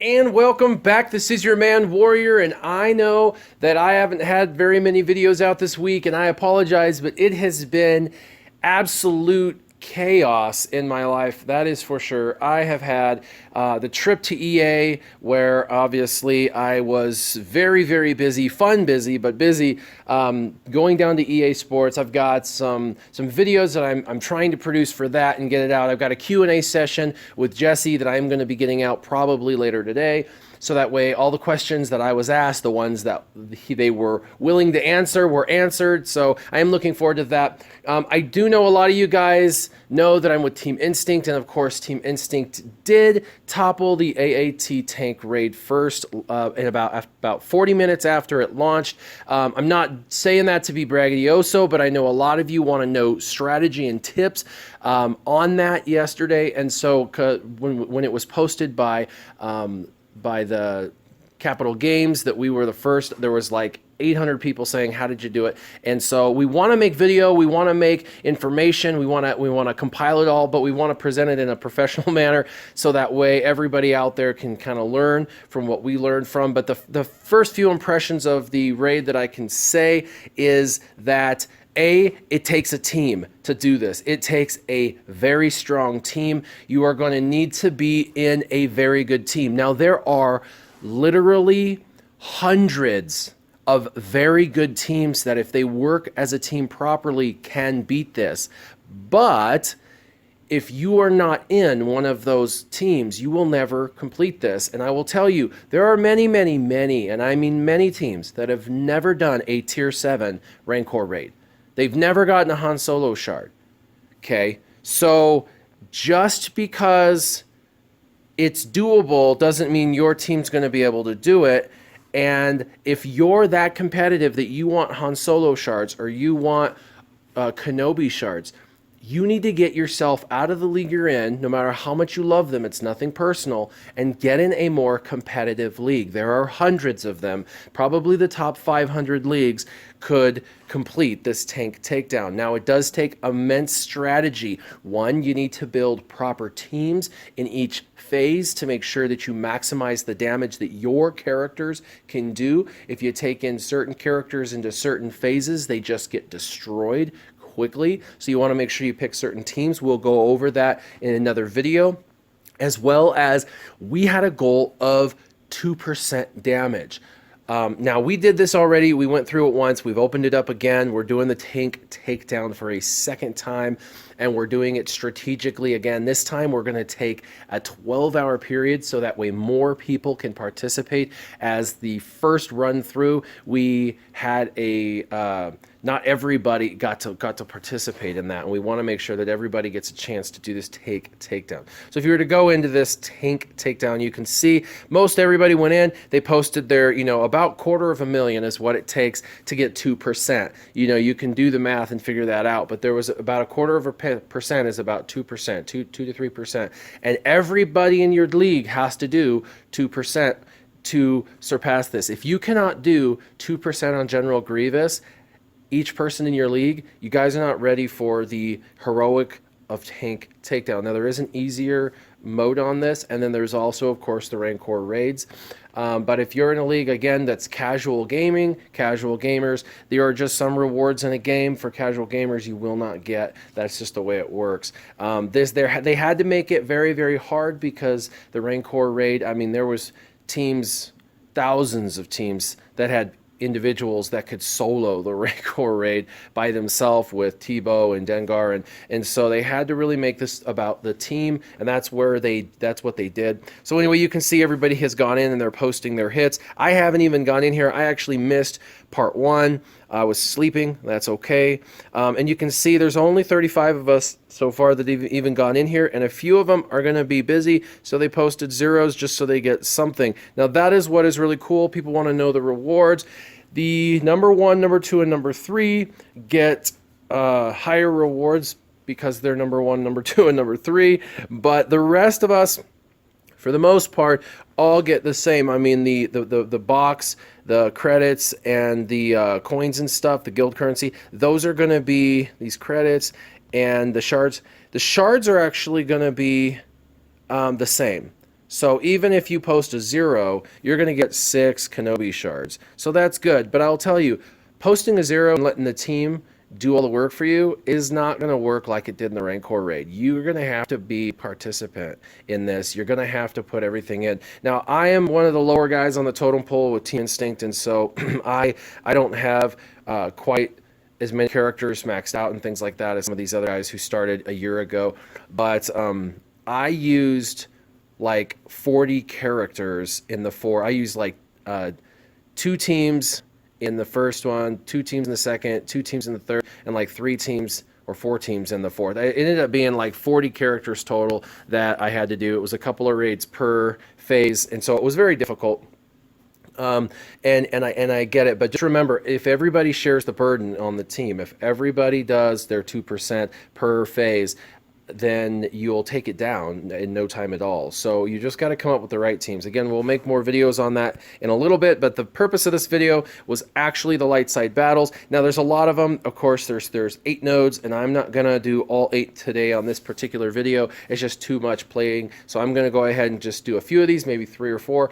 And welcome back. This is your man Warrior, and I know that I haven't had very many videos out this week, and I apologize, but it has been absolute chaos in my life. That is for sure. I have had the trip to EA, where obviously I was very, very busy, fun busy, but busy. Going down to EA Sports, I've got some videos that I'm trying to produce for that and get it out. I've got a Q&A session with Jesse that I'm going to be getting out probably later today. So that way, all the questions that I was asked, the ones that they were willing to answer, were answered. So I am looking forward to that. I do know a lot of you guys know that I'm with Team Instinct, and of course, Team Instinct did topple the AAT tank raid first in about 40 minutes after it launched. I'm not saying that to be braggadioso, but I know a lot of you want to know strategy and tips on that yesterday. And so when it was posted by the Capital Games that we were the first, there was like 800 people saying, how did you do it? And so we want to make video, we want to make information, we want to compile it all, but we want to present it in a professional manner so that way everybody out there can kind of learn from what we learned from. But the first few impressions of the raid that I can say is that it takes a team to do this. It takes a very strong team. You are going to need to be in a very good team. Now, there are literally hundreds of very good teams that, if they work as a team properly, can beat this. But if you are not in one of those teams, you will never complete this. And I will tell you, there are many, many, many, and I mean many teams that have never done a Tier 7 Rancor raid. They've never gotten a Han Solo shard. Okay? So just because it's doable doesn't mean your team's going to be able to do it. And if you're that competitive that you want Han Solo shards or you want Kenobi shards, you need to get yourself out of the league you're in, no matter how much you love them, it's nothing personal, and get in a more competitive league. There are hundreds of them. Probably the top 500 leagues could complete this tank takedown. Now, it does take immense strategy. One, you need to build proper teams in each phase to make sure that you maximize the damage that your characters can do. If you take in certain characters into certain phases, they just get destroyed quickly. So you want to make sure you pick certain teams. We'll go over that in another video, as well as we had a goal of 2% damage. Now, we did this already. We went through it once. We've opened it up again. We're doing the tank takedown for a second time, and we're doing it strategically again. This time, we're going to take a 12-hour period so that way more people can participate. As the first run through, we had not everybody got to participate in that, and we want to make sure that everybody gets a chance to do this takedown. So if you were to go into this tank takedown, you can see most everybody went in. They posted their, about 250,000 is what it takes to get 2%. You can do the math and figure that out, but there was about 0.25% is about 2%, 2 to 3%, and everybody in your league has to do 2% to surpass this. If you cannot do 2% on General Grievous, each person in your league, you guys are not ready for the heroic of tank takedown. Now, there is an easier mode on this, and then there's also, of course, the Rancor raids. But if you're in a league, again, that's casual gaming, casual gamers, there are just some rewards in a game for casual gamers you will not get. That's just the way it works. They had to make it very, very hard because the Rancor raid, there was teams, thousands of teams that had individuals that could solo the Rancor raid by themselves with Tebow and Dengar, and so they had to really make this about the team, and that's what they did. So anyway, you can see everybody has gone in and they're posting their hits. I haven't even gone in here. I actually missed part 1. I was sleeping. That's okay. And you can see there's only 35 of us so far that have even gone in here, and a few of them are going to be busy, so they posted zeros just so they get something. Now, that is what is really cool. People want to know the rewards. The number 1, number 2, and number 3 get higher rewards because they're number 1, number 2, and number 3, but the rest of us, for the most part, all get the same. The box, the credits, and the coins and stuff, the guild currency, those are going to be these credits, and the shards. The shards are actually going to be the same. So even if you post a 0, you're going to get 6 Kenobi shards. So that's good. But I'll tell you, posting a 0 and letting the team do all the work for you is not going to work like it did in the Rancor raid. You're going to have to be participant in this. You're going to have to put everything in. Now, I am one of the lower guys on the totem pole with Team Instinct, and so I don't have quite as many characters maxed out and things like that as some of these other guys who started a year ago. But I used like 40 characters in the 4. I used like 2 teams in the first one, 2 teams in the second, 2 teams in the third, and like 3 teams or 4 teams in the fourth. It ended up being like 40 characters total that I had to do. It was a couple of raids per phase, and so it was very difficult. And I get it, but just remember, if everybody shares the burden on the team, if everybody does their 2% per phase, then you'll take it down in no time at all. So you just got to come up with the right teams. Again, we'll make more videos on that in a little bit, but the purpose of this video was actually the light side battles. Now there's a lot of them. Of course, there's 8 nodes, and I'm not gonna do all 8 today on this particular video. It's just too much playing. So I'm gonna go ahead and just do a few of these, maybe 3 or 4,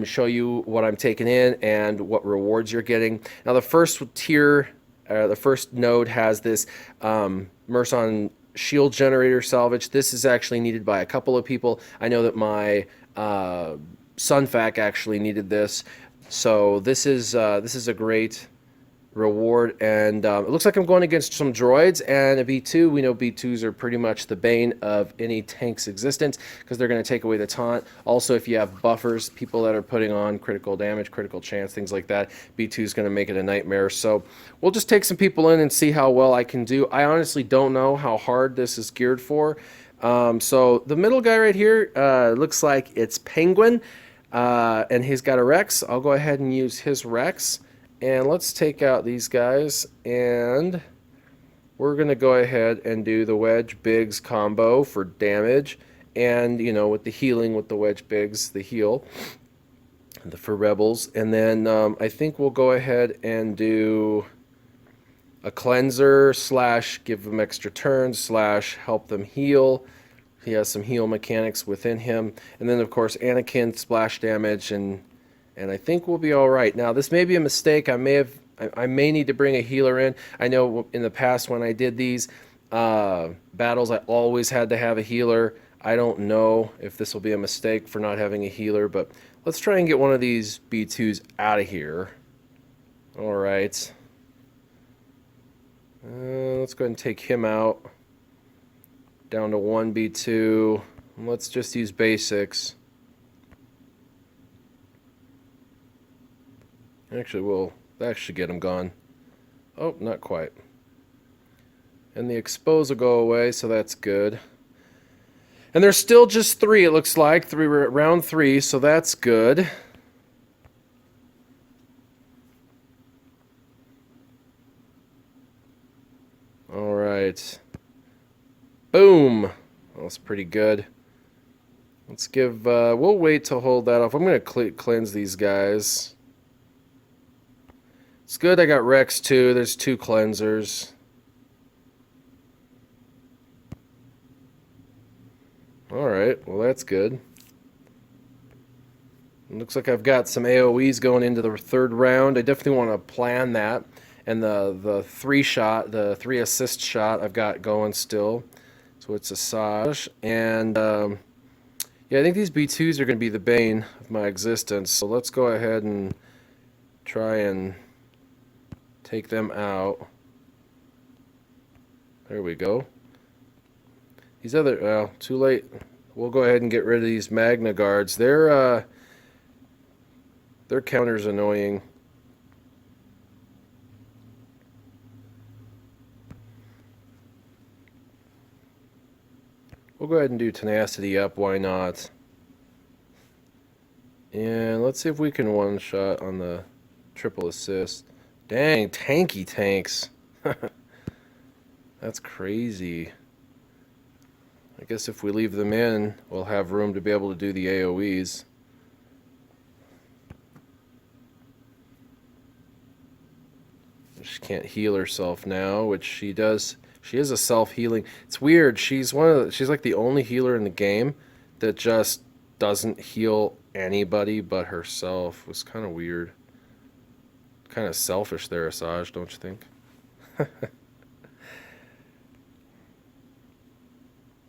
show you what I'm taking in and what rewards you're getting. Now the first tier, the first node has this Merson shield generator salvage. This is actually needed by a couple of people. I know that my Sunfac actually needed this, so this is a great reward. And it looks like I'm going against some droids and a B2. We know B2s are pretty much the bane of any tank's existence because they're going to take away the taunt. Also, if you have buffers, people that are putting on critical damage, critical chance, things like that, B2 is going to make it a nightmare. So we'll just take some people in and see how well I can do. I honestly don't know how hard this is geared for. So the middle guy right here looks like it's Penguin, and he's got a Rex. I'll go ahead and use his Rex. And let's take out these guys, and we're going to go ahead and do the Wedge Biggs combo for damage, and, you know, with the healing with the Wedge Biggs, the heal for Rebels. And then I think we'll go ahead and do a cleanser / give them extra turns / help them heal. He has some heal mechanics within him. And then, of course, Anakin splash damage, and I think we'll be all right. Now, this may be a mistake. I may need to bring a healer in. I know in the past when I did these battles, I always had to have a healer. I don't know if this will be a mistake for not having a healer, but let's try and get one of these B2s out of here. All right. Let's go ahead and take him out. Down to 1 B2. Let's just use basics. Actually, that should get him gone. Oh, not quite. And the expose will go away, so that's good. And there's still just 3, it looks like. Round 3, so that's good. All right. Boom. That's pretty good. Let's give... we'll wait to hold that off. I'm going to cleanse these guys. It's good I got Rex too. There's 2 cleansers. Alright, well that's good. It looks like I've got some AoEs going into the 3rd round. I definitely want to plan that. And the 3-shot, the 3 assist shot I've got going still. So it's Asajj. And yeah, I think these B2s are going to be the bane of my existence. So let's go ahead and try and take them out. There we go. These other, well, too late. We'll go ahead and get rid of these Magna Guards. Their counter's annoying. We'll go ahead and do tenacity up, why not? And let's see if we can one-shot on the triple assist. Dang, tanky tanks. That's crazy. I guess if we leave them in, we'll have room to be able to do the AoEs. She can't heal herself now, which she does. She is a self-healing. It's weird. She's like the only healer in the game that just doesn't heal anybody but herself. It was kind of weird. Kind of selfish there, Asajj, don't you think?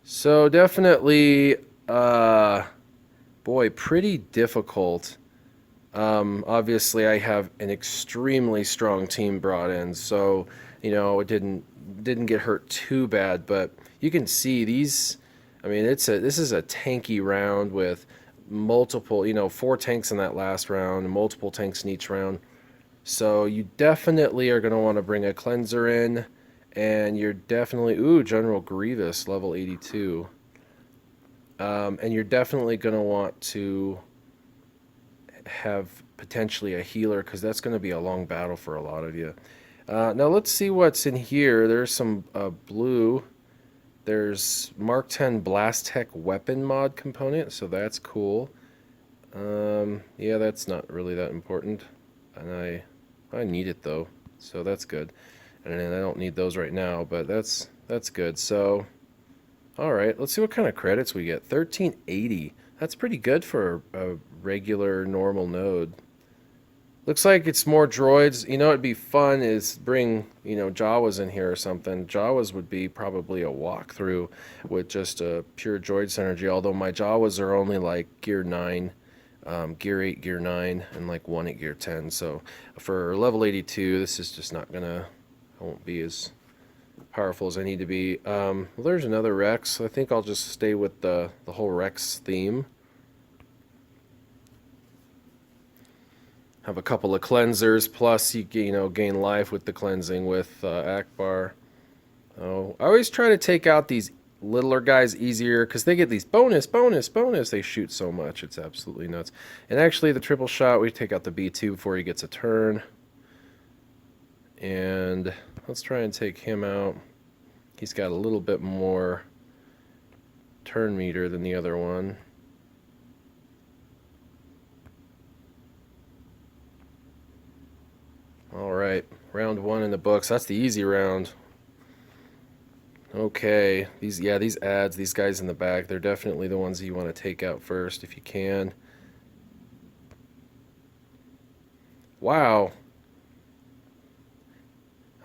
So definitely, boy, pretty difficult. Obviously, I have an extremely strong team brought in, so it didn't get hurt too bad. But you can see these. I mean, this is a tanky round with multiple, 4 tanks in that last round, and multiple tanks in each round. So you definitely are going to want to bring a cleanser in, and you're definitely General Grievous level 82, and you're definitely going to want to have potentially a healer because that's going to be a long battle for a lot of you. Now let's see what's in here. There's some blue. There's Mark 10 Blast Tech weapon mod component, so that's cool. Yeah, that's not really that important, and I need it though, so that's good. And I don't need those right now, but that's good. So, all right, let's see what kind of credits we get. 1380. That's pretty good for a regular normal node. Looks like it's more droids. It'd be fun is bring, Jawas in here or something. Jawas would be probably a walkthrough with just a pure droid synergy, although my Jawas are only like gear 9, gear 8, gear 9, and like 1 at gear 10. So for level 82, this is just not gonna, I won't be as powerful as I need to be. Well, there's another Rex. I think I'll just stay with the whole Rex theme. Have a couple of cleansers, plus you gain life with the cleansing with Ackbar. Oh, I always try to take out these littler guys easier because they get these bonus. They shoot so much, it's absolutely nuts. And actually, the triple shot, we take out the B2 before he gets a turn. And let's try and take him out. He's got a little bit more turn meter than the other one. All right, round 1 in the books. That's the easy round. Okay, these ads, these guys in the back, they're definitely the ones that you want to take out first if you can. Wow.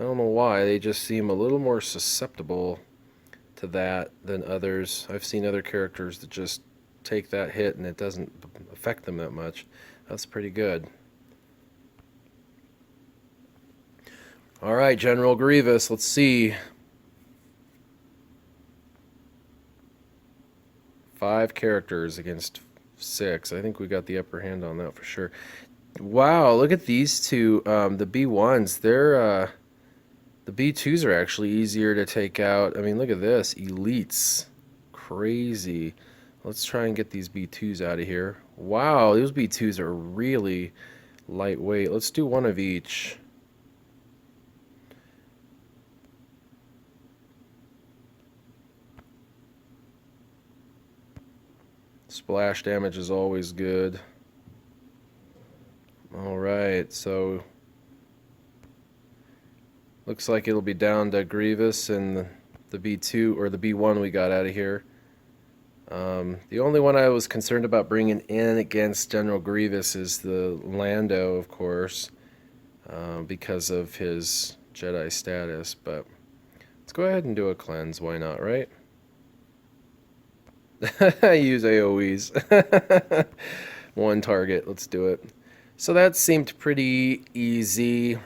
I don't know why, they just seem a little more susceptible to that than others. I've seen other characters that just take that hit and it doesn't affect them that much. That's pretty good. All right, General Grievous, let's see. 5 characters against 6. I think we got the upper hand on that for sure. Wow, look at these two. The B1s, they're the B2s are actually easier to take out. I mean, look at this. Elites. Crazy. Let's try and get these B2s out of here. Wow, those B2s are really lightweight. Let's do one of each. Splash damage is always good. Alright, so looks like it'll be down to Grievous and the B2 or the B1 we got out of here. The only one I was concerned about bringing in against General Grievous is the Lando, of course, because of his Jedi status. But let's go ahead and do a cleanse. Why not, right? Use AoEs. One target. Let's do it. So that seemed pretty easy.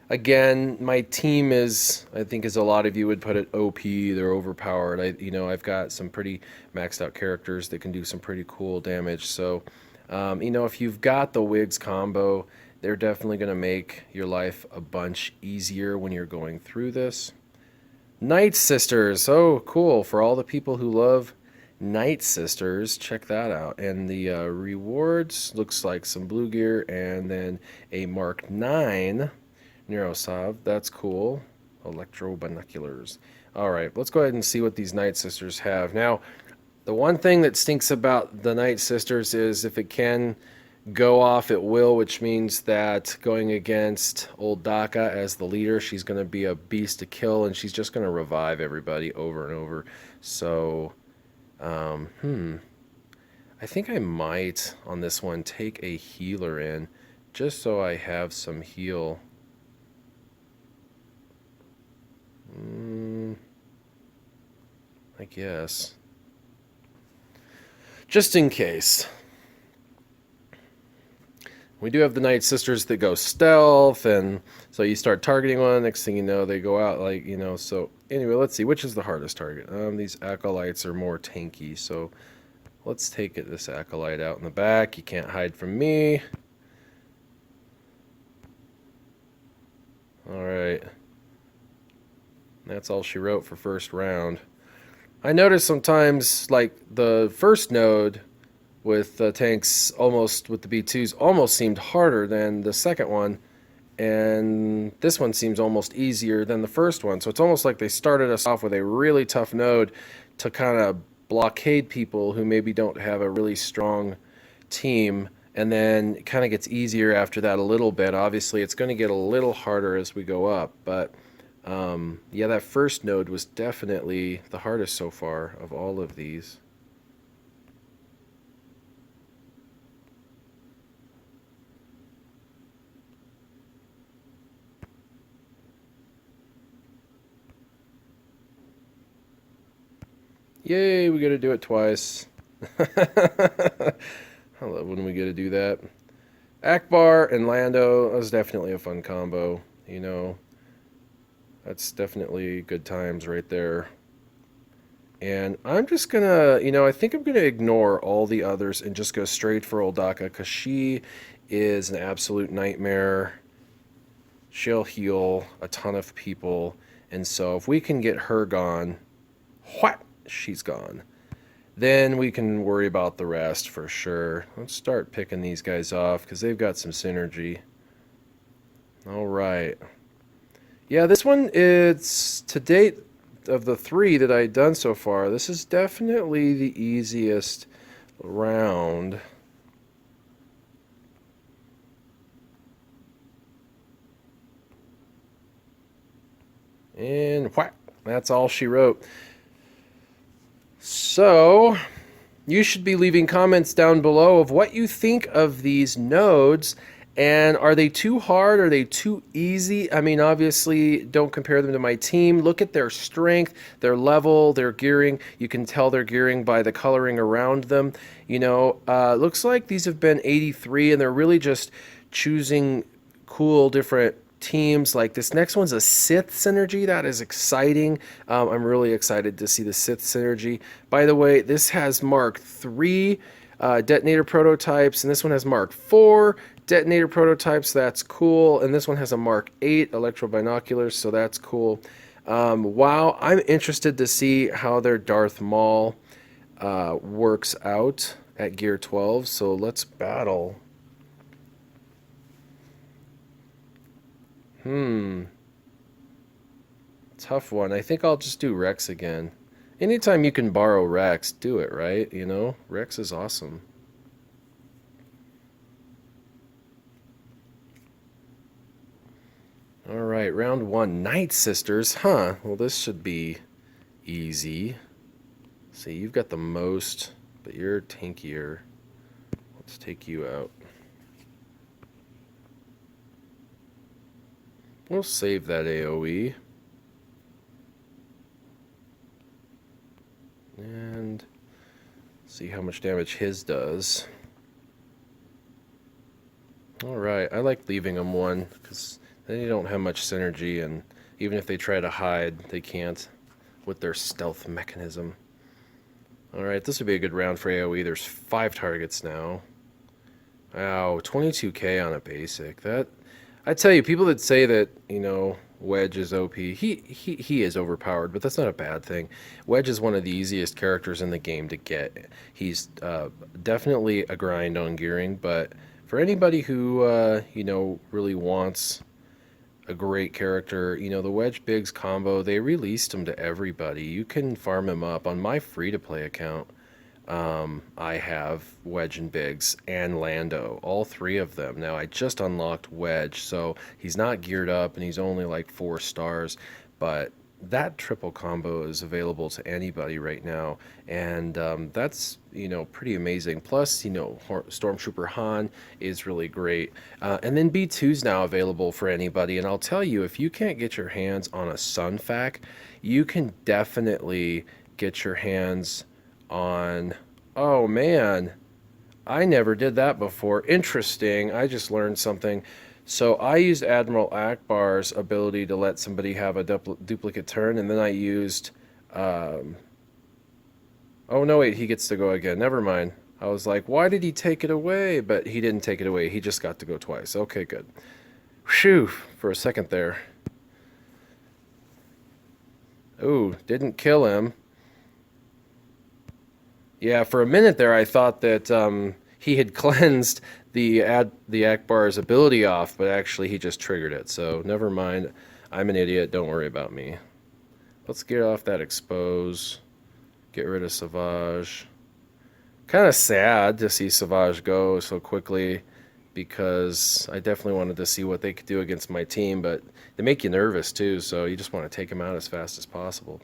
Again, my team is, I think as a lot of you would put it, OP. They're overpowered. I've got some pretty maxed out characters that can do some pretty cool damage. So, if you've got the Wigs combo, they're definitely going to make your life a bunch easier when you're going through this. Night Sisters. Oh, cool. For all the people who love Night Sisters, check that out. And the rewards looks like some blue gear and then a Mark 9 Neurosov. That's cool. Electro binoculars. All right, let's go ahead and see what these Night Sisters have. Now, the one thing that stinks about the Night Sisters is if it can go off, it will, which means that going against old Daka as the leader, she's going to be a beast to kill, and she's just going to revive everybody over and over. So, I think I might, on this one, take a healer in, just so I have some heal. I guess. Just in case. We do have the Night Sisters that go stealth, and so you start targeting one, next thing you know, they go out, like, so anyway, let's see, which is the hardest target? These Acolytes are more tanky, so let's take it, this Acolyte out in the back. You can't hide from me. Alright. That's all she wrote for first round. I notice sometimes, like, the first node with tanks, almost with the B2s, almost seemed harder than the second one, and this one seems almost easier than the first one. So it's almost like they started us off with a really tough node to kind of blockade people who maybe don't have a really strong team, and then it kind of gets easier after that a little bit. Obviously, it's going to get a little harder as we go up, but yeah, that first node was definitely the hardest so far of all of these. Yay, we got to do it twice. I love when we get to do that. Akbar and Lando, that was definitely a fun combo, That's definitely good times right there. And I'm just gonna, I think I'm gonna ignore all the others and just go straight for Oldaka, because she is an absolute nightmare. She'll heal a ton of people, and so if we can get her gone, what? She's gone. Then we can worry about the rest for sure. Let's start picking these guys off because they've got some synergy. All right. Yeah, this one, it's to date of the 3 that I've done so far, this is definitely the easiest round. And whack, that's all she wrote. So, you should be leaving comments down below of what you think of these nodes, and are they too hard? Are they too easy? I mean, obviously, don't compare them to my team. Look at their strength, their level, their gearing. You can tell their gearing by the coloring around them. Looks like these have been 83, and they're really just choosing cool, different teams. Like this next one's a Sith synergy. That is exciting. I'm really excited to see the Sith synergy. By the way, this has Mark III detonator prototypes, and this one has Mark IV detonator prototypes. That's cool. And this one has a Mark VIII electro binoculars, so that's cool. Wow, I'm interested to see how their Darth Maul works out at Gear 12. So let's battle. Tough one. I think I'll just do Rex again. Anytime you can borrow Rex, do it, right? Rex is awesome. Alright, round 1. Night Sisters. Huh. Well, this should be easy. See, you've got the most, but you're tankier. Let's take you out. We'll save that AoE. And see how much damage his does. Alright, I like leaving him one, because then you don't have much synergy, and even if they try to hide, they can't with their stealth mechanism. Alright, this would be a good round for AoE. There's 5 targets now. Wow, 22k on a basic. I tell you, people that say that, Wedge is OP, he is overpowered, but that's not a bad thing. Wedge is one of the easiest characters in the game to get. He's definitely a grind on gearing, but for anybody who, really wants a great character, the Wedge Biggs combo, they released him to everybody. You can farm him up. On my free-to-play account, I have Wedge and Biggs and Lando, all 3 of them. Now, I just unlocked Wedge, so he's not geared up, and he's only like 4 stars, but that triple combo is available to anybody right now, and that's, you know, pretty amazing. Plus, you know, Stormtrooper Han is really great, and then B2's now available for anybody. And I'll tell you, if you can't get your hands on a Sun Fac, you can definitely get your hands on. Oh man, I never did that before. Interesting. I just learned something. So I used Admiral Akbar's ability to let somebody have a duplicate turn, and then I used. Oh no, wait, he gets to go again. Never mind. I was like, why did he take it away? But he didn't take it away. He just got to go twice. Okay, good. Phew, for a second there. Ooh, didn't kill him. Yeah, for a minute there, I thought that he had cleansed the Akbar's ability off, but actually he just triggered it. So never mind. I'm an idiot. Don't worry about me. Let's get off that expose. Get rid of Savage. Kind of sad to see Savage go so quickly, because I definitely wanted to see what they could do against my team, but they make you nervous too, so you just want to take them out as fast as possible.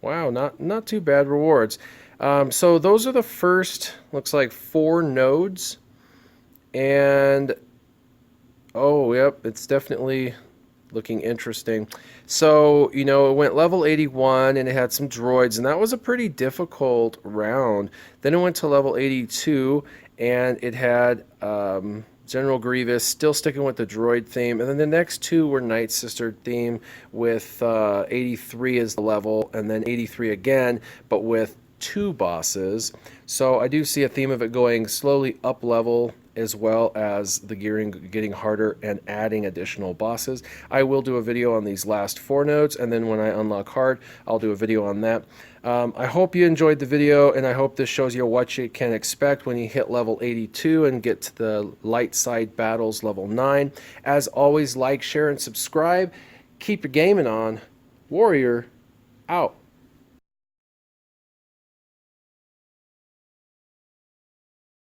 Wow, not too bad rewards. So those are the first, looks like 4 nodes. And, oh, yep, it's definitely looking interesting. So, you know, it went level 81 and it had some droids, and that was a pretty difficult round. Then it went to level 82 and it had General Grievous, still sticking with the droid theme. And then the next 2 were Night Sister theme with 83 as the level, and then 83 again, but with 2 bosses. So I do see a theme of it going slowly up level, as well as the gearing getting harder and adding additional bosses. I will do a video on these last 4 nodes, and then when I unlock hard, I'll do a video on that. I hope you enjoyed the video, and I hope this shows you what you can expect when you hit level 82 and get to the light side battles level 9. As always, like, share, and subscribe. Keep your gaming on. Warrior out.